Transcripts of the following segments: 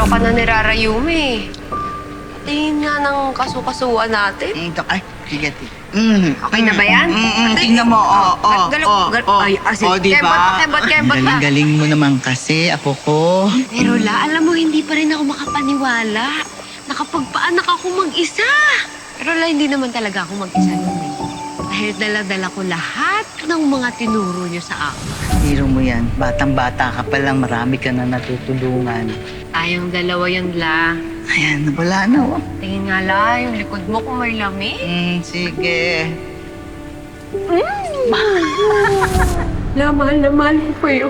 araw ka na nirarayumi. Tingin nga ng kasukasuan natin. Ay, sige. Okay na ba yan? Tingnan mo, Ay, diba? Kembot ba? Galing mo naman kasi, ako ko. Pero alam mo, hindi pa rin ako makapaniwala. Nakapagpaanak ako mag-isa. Pero hindi naman talaga ako mag-isa nun eh. Dahil dala-dala ko lahat ng mga tinuro niyo sa akin. Hiro mo yan. Batang-bata ka pa lang, marami ka na natutulungan. Tayong dalawa yun, Ayan, wala na, oh. Tingin nga, yung likod mo kung may lami. Sige. Mahal na mahal ko kayo.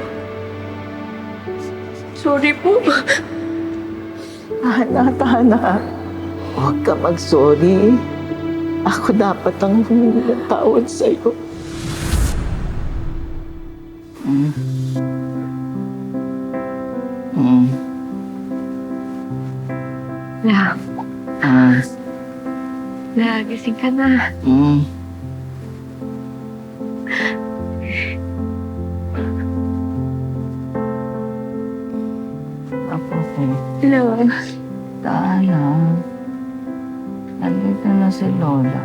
Sorry po. Tana. Huwag ka mag-sorry. Ako dapat ang humingi ng tawad sa'yo. Gising ka na. Ako ko. Hello. Tana. Nandito na si Lola.